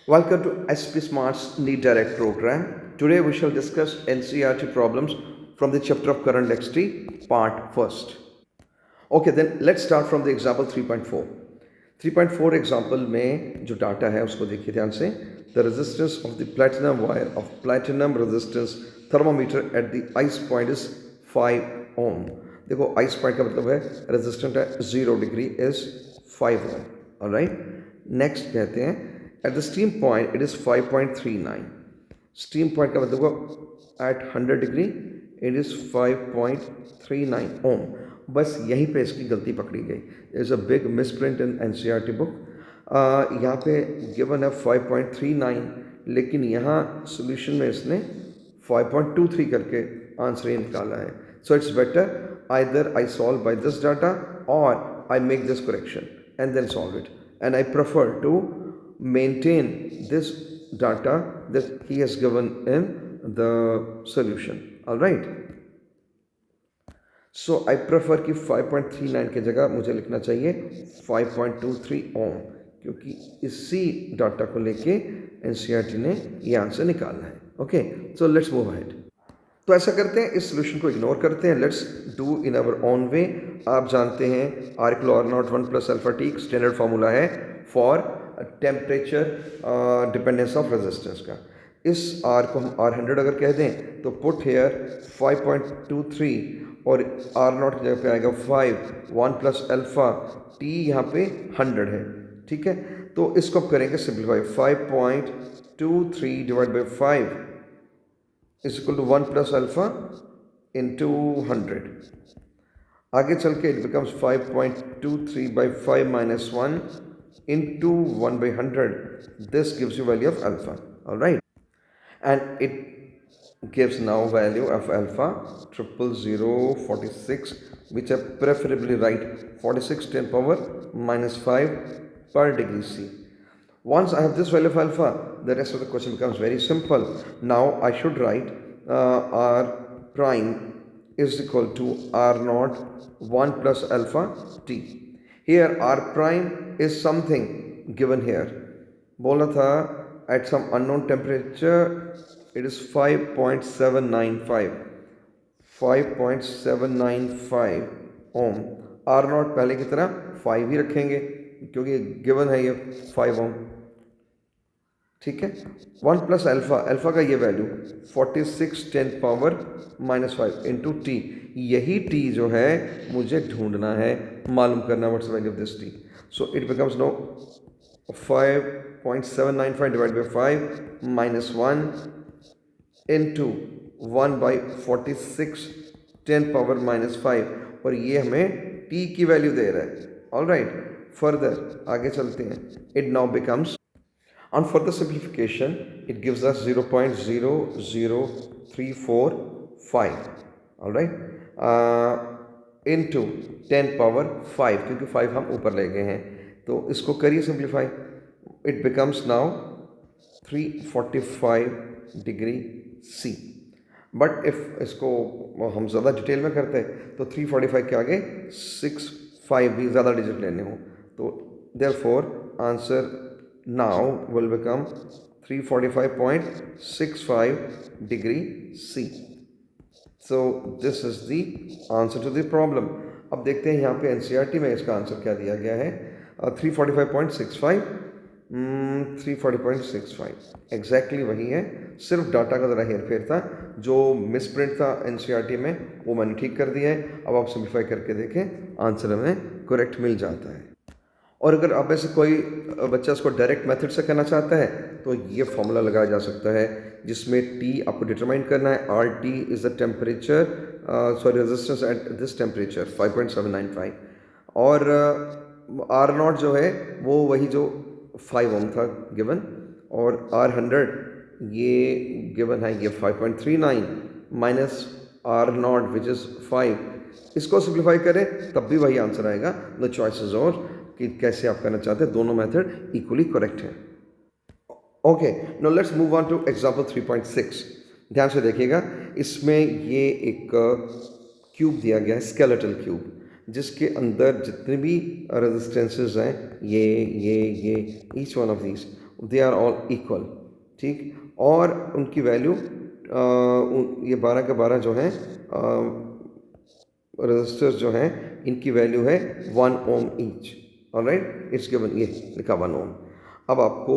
Welcome to SP Smart's Need Direct program. Today we shall discuss NCERT problems from the chapter of current electricity, part first. Okay, then let's start from the example 3.4. 3.4 example में जो data है उसको देखिए ध्यान से. The resistance of the platinum wire of platinum resistance thermometer at the ice point is 5 ohm. देखो ice point का मतलब है resistant है 0 degree is 5 ohm. Alright. Next कहते हैं at the steam point it is 5.39. Steam point का मतलब हुआ at 100 degree it is 5.39 ohm. बस यहीं पे इसकी गलती पकड़ी गई. Is a big misprint in NCERT book. यहाँ पे गिवन है 5.39 लेकिन यहाँ सोल्यूशन में इसने 5.23 करके आंसर ही निकाला है. So it's better either I solve by this data or I make this correction and then solve it. And I prefer to maintain this data that he has given in the solution. All right. So I prefer कि 5.39 की जगह मुझे लिखना चाहिए 5.23 ओम, क्योंकि इसी data को लेके एनसीईआरटी ने ये आंसर निकालना है. Okay, so let's move ahead. तो ऐसा करते हैं, इस सोल्यूशन को इग्नोर करते हैं. Let's do in our own way. आप जानते हैं R equal R nought 1 plus alpha T standard formula है for temperature dependence of resistance का. इस आर को हम R100 अगर कह दें तो पुट हेयर 5.23 और आर नॉट की जगह पे आएगा 5 1 प्लस अल्फा टी यहाँ पे 100 है. ठीक है, तो इसको आप करेंगे simplify. 5.23 divide by 5 is equal to 1 plus alpha into 100. आगे चल के it becomes 5.23 by 5 minus 1 into 1 by 100. This gives you value of alpha. Alright, and it gives now value of alpha 00046, which I preferably write 46 10 power minus 5 per degree C. Once I have this value of alpha, the rest of the question becomes very simple. Now I should write R prime is equal to R naught 1 plus alpha T. Here R prime is something given here. बोला था at some unknown temperature it is 5.795 ohm. R naught पहले की तरह 5 ही रखेंगे क्योंकि given है ये 5 ohm. ठीक है, 1 प्लस अल्फा, अल्फा का ये value 46 10 power minus 5 into T. यही टी जो है मुझे ढूंढना है, मालूम करना what's the value of this T. So it becomes no 5.795 divided by 5 minus 1 into 1 by 46 10 power minus 5, और ये हमें t की वैल्यू दे रहा है. ऑल राइट, फर्दर आगे चलते हैं. It now becomes on further simplification it gives us 0.00345. all right, into 10 power 5, क्योंकि 5 हम ऊपर ले गए हैं तो इसको करिए simplify. It becomes now 345 degree C. But if इसको हम ज़्यादा डिटेल में करते हैं तो 345 के आगे 65 भी ज़्यादा डिजिट लेने हो तो therefore answer now will become 345.65 degree C. So this is the answer to the problem. अब देखते हैं यहाँ पे एनसीईआरटी में इसका आंसर क्या दिया गया है. 345.65 340.65 एग्जैक्टली वही है. सिर्फ डाटा का ज़रा हेर फेर था, जो मिसप्रिंट था एनसीईआरटी में वो मैंने ठीक कर दिया है. अब आप सिंप्लीफाई करके देखें, आंसर हमें करेक्ट मिल जाता है. और अगर आप ऐसे कोई बच्चा इसको डायरेक्ट मेथड से करना चाहता है तो ये फॉर्मूला लगाया जा सकता है जिसमें टी आपको डिटरमाइन करना है. R T is the temperature sorry resistance at this temperature 5.795 और आर नॉट जो है वो वही जो 5 ओम था गिवन, और R100 ये गिवन है ये 5.39 minus R naught which is 5. इसको सिंप्लीफाई करें तब भी वही आंसर आएगा. नो चॉइसेस और कि कैसे आप करना चाहते हैं, दोनों मेथड इक्वली करेक्ट है. Okay, no let's move on to example 3.6. ध्यान से देखिएगा, इसमें ये एक क्यूब दिया गया है, स्केलेटल क्यूब, जिसके अंदर जितने भी रेजिस्टेंसेस हैं ये each one of these they are all equal, ठीक। और उनकी वैल्यू ये 12 के 12 जो हैं रजिस्टर्स जो हैं इनकी वैल्यू है 1 ओम ईच। ऑलराइट, इट्स गिवन, ये लिखा 1 ओम। अब आपको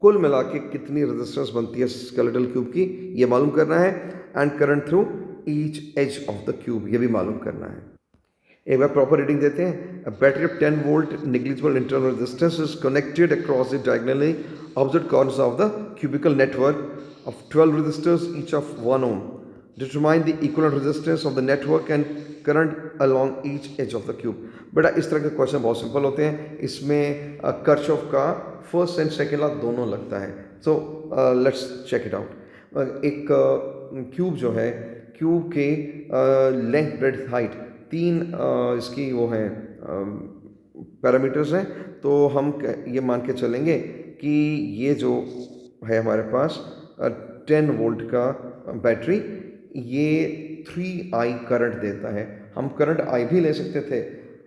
कुल मिला के कितनी रेजिस्टेंस बनती है स्केलेटल क्यूब की ये मालूम करना है, and current through each edge of the cube ये भी मालूम करना है। एक बार प्रॉपर रीडिंग देते हैं। A battery of 10 volt negligible internal resistance is connected across the diagonally opposite corners of the cubical network of 12 resistors each of 1 ohm. Determine the equivalent resistance of the network and current along each edge of the cube. बेटा इस तरह के question बहुत simple होते हैं। इसमें कर्चॉफ का first and second law दोनों लगता है। So let's check it out. एक क्यूब जो है, क्यूब के लेंथ ब्रेड्थ हाइट तीन इसकी वो हैं पैरामीटर्स हैं। तो हम ये मान के चलेंगे कि ये जो है हमारे पास 10 वोल्ट का बैटरी, ये 3i करंट देता है। हम करंट i भी ले सकते थे,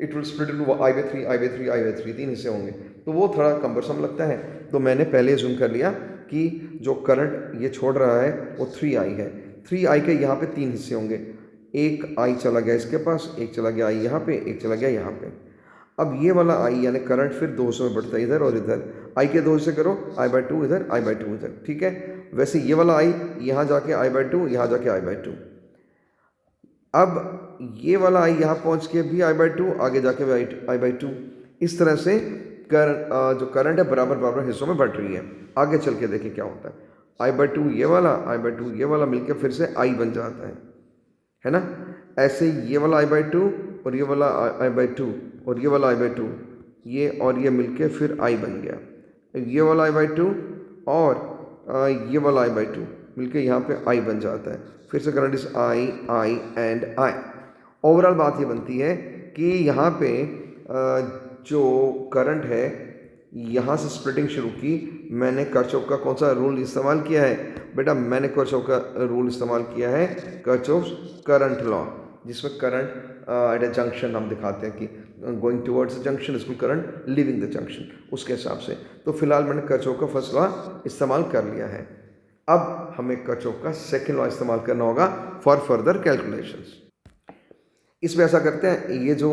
it will split into i by 3 i by 3 i by 3 तीन हिस्से होंगे, तो वो थोड़ा कम्बरसम लगता है। तो मैंने पहले जूम कर लिया कि जो करंट ये छोड़ रहा है वो 3i है। 3i के यहाँ पे तीन हिस्से होंगे, एक i चला गया इसके पास, एक चला गया i यहाँ पे, एक चला गया यहाँ पे। अब ये वाला i यानी करंट फिर दो हिस्सों में बढ़ता है, इधर और इधर। i के दो हिस्से करो, i बाई 2 इधर, i बाई 2 इधर, ठीक है। वैसे ये वाला i यहाँ जाके i बाई 2, यहाँ जाके i बाई 2। अब ये वाला i यहाँ पहुँच के भी i बाई 2, आगे जाके भी i बाई 2। इस तरह से जो करंट है बराबर बराबर हिस्सों में बढ़ रही है। आगे चल के देखिए क्या होता है। i बाई 2 ये वाला, i बाई 2 ये वाला मिलके फिर से i बन जाता है ना। ऐसे ये वाला i बाई 2 और ये वाला i बाई 2 और ये वाला i बाई 2, ये और ये मिलके फिर i बन गया। ये वाला i बाई 2 और ये वाला i बाई 2 मिलके यहाँ पे i बन जाता है। फिर से करंट इस i एंड i। ओवरऑल बात ये बनती है कि यहाँ पे जो करंट है यहाँ से स्प्लिटिंग शुरू की। मैंने कर्चॉफ का कौन सा रूल इस्तेमाल किया है बेटा? मैंने कर्चॉफ का रूल इस्तेमाल किया है, कर्चॉफ करंट लॉ, जिसमें करंट एट अ जंक्शन हम दिखाते हैं कि going towards the junction is current leaving the junction, उसके हिसाब से। तो फिलहाल मैंने कर्चॉफ का फर्स्ट लॉ इस्तेमाल कर लिया है। अब हमें कर्चॉफ का सेकेंड लॉ इस्तेमाल करना होगा फॉर फर्दर कैलकुलेशंस। इसमें ऐसा करते हैं, ये जो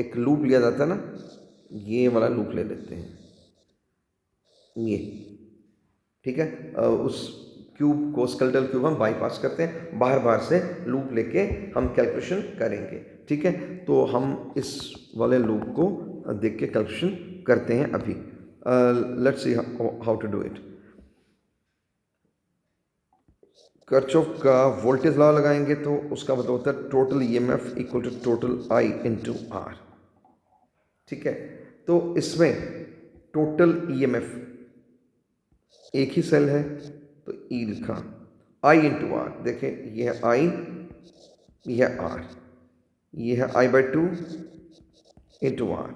एक लूप लिया जाता है ना, ये वाला लूप ले लेते हैं, ये ठीक है। उस क्यूब को, स्केलेटल क्यूब हम बाईपास करते हैं, बाहर बाहर से लूप लेके हम कैलकुलेशन करेंगे, ठीक है। तो हम इस वाले लूप को देख के कैलकुलेशन करते हैं अभी। Let's see how to do it. Kirchhoff का वोल्टेज लॉ लगाएंगे तो उसका मतलब होता है total EMF equal to total I into R, ठीक है। तो इसमें टोटल ईएमएफ एक ही सेल है तो ई लिखा, आई इंटू आर। देखें ये है आई, ये है आर, ये है आई बाई 2 इंटू आर,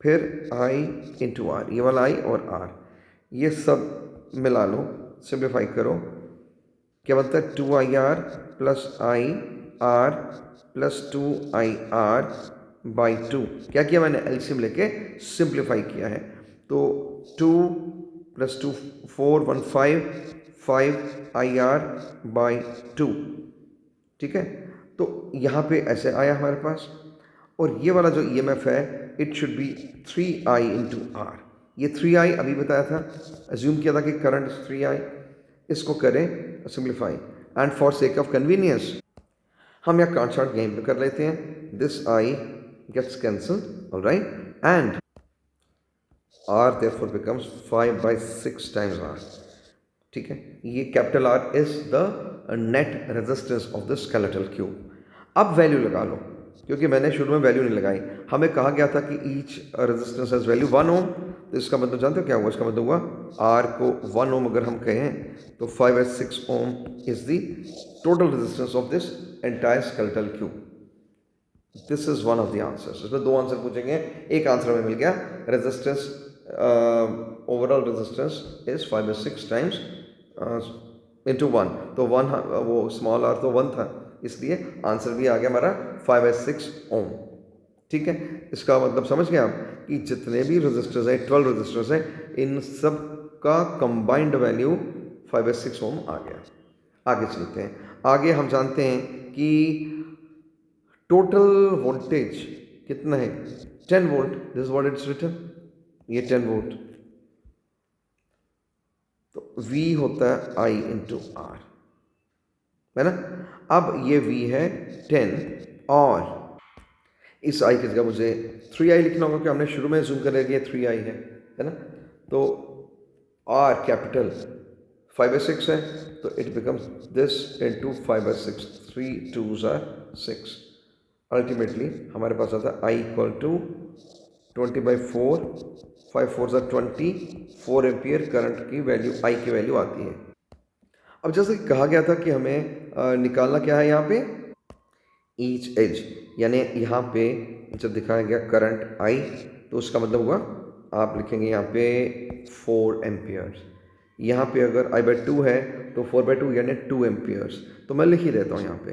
फिर आई इंटू आर, ये वाला आई और आर, ये सब मिला लो, सिंप्लीफाई करो, क्या बनता है 2IR plus I R plus 2IR by 2। क्या किया मैंने? एलसीएम लेके सिंप्लीफाई किया है। तो 2 प्लस 2 4 1 5 5IR बाई 2, ठीक है। तो यहाँ पे ऐसे आया हमारे पास, और ये वाला जो ईएमएफ है it should be 3I into R. ये 3I अभी बताया था, अज्यूम किया था कि करंट 3I। इसको करें simplify, and for sake of convenience हम यहाँ कांट चार्ट गेम पे कर लेते हैं। This I gets cancelled, alright, and R therefore becomes 5/6 times R, ठीक है। ये capital R is the net resistance of the skeletal cube. अब वैल्यू लगा लो, क्योंकि मैंने शुरू में वैल्यू नहीं लगाई। हमें कहा गया था कि ईच रेजिस्टेंस हैज वैल्यू 1 ओम। तो इसका मतलब जानते हो क्या हुआ? इसका मतलब हुआ आर को 1 ओम अगर हम कहें तो 5/6 ohm is the total resistance of this entire skeletal cube. This is one of the answers. इसमें दो आंसर पूछेंगे, एक आंसर हमें मिल गया, resistance overall resistance is 5/6 times into 1। तो 1 वो स्मॉल आर तो 1 था, इसलिए आंसर भी आ गया हमारा 5/6 ओम। ठीक है, इसका मतलब समझ गए आप कि जितने भी रजिस्टर्स हैं 12 रजिस्टर्स हैं, इन सब का कंबाइंड वैल्यू 5/6 ओम आ गया। आगे चलते हैं। आगे हम जानते हैं कि टोटल वोल्टेज कितना है, 10 volt, this what it's written, ये 10 वोल्ट, तो V होता है I इंटू आर, है ना। अब ये V है 10 और इस I की जगह मुझे 3I लिखना होगा, कि हमने शुरू में जूम कर लिया 3I है ना। तो R कैपिटल 5/6 है, तो it becomes this into 5/6, 3 2s are 6। Ultimately हमारे पास आता है I equal to 20/4, 5 4s are 20, 4 ampere current की वैल्यू I की वैल्यू आती है। अब जैसे कि कहा गया था कि हमें निकालना क्या है यहाँ पे, ईच एज, यानी यहाँ पे जब दिखाया गया करंट I, तो उसका मतलब हुआ आप लिखेंगे यहाँ पे 4 एम्पियर्स। यहाँ पे अगर I/2 है तो 4/2 यानी 2 एम्पियर्स, तो मैं लिख ही देता हूँ यहाँ पे,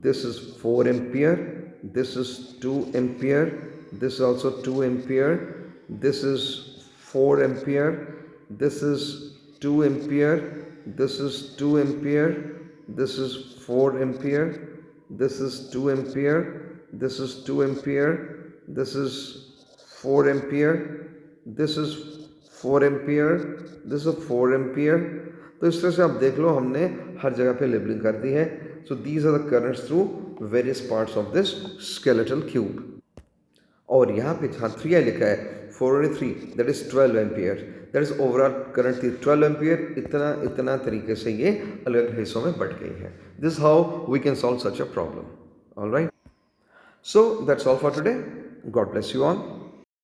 this is 4 ampere, this is 2 ampere, this also 2 ampere, this is 4 ampere, this is 2 ampere, this is 2 ampere, this is 4 ampere, this is 2 ampere, this is 2 ampere, this is 4 ampere, this is 4 ampere, this is 4 ampere। तो इस तरह से आप देख लो हमने हर जगह पे labelling कर दी है। So these are the currents through various parts of this skeletal cube. और यहाँ पे जहाँ 3I लिखा है 4/3, that is 12 ampere, that is overall current थी 12 एम्पियर। इतना इतना तरीके से ये अलग अलग हिस्सों में बट गई है। This how we can solve such a problem. All right, so that's all for today. God bless you all.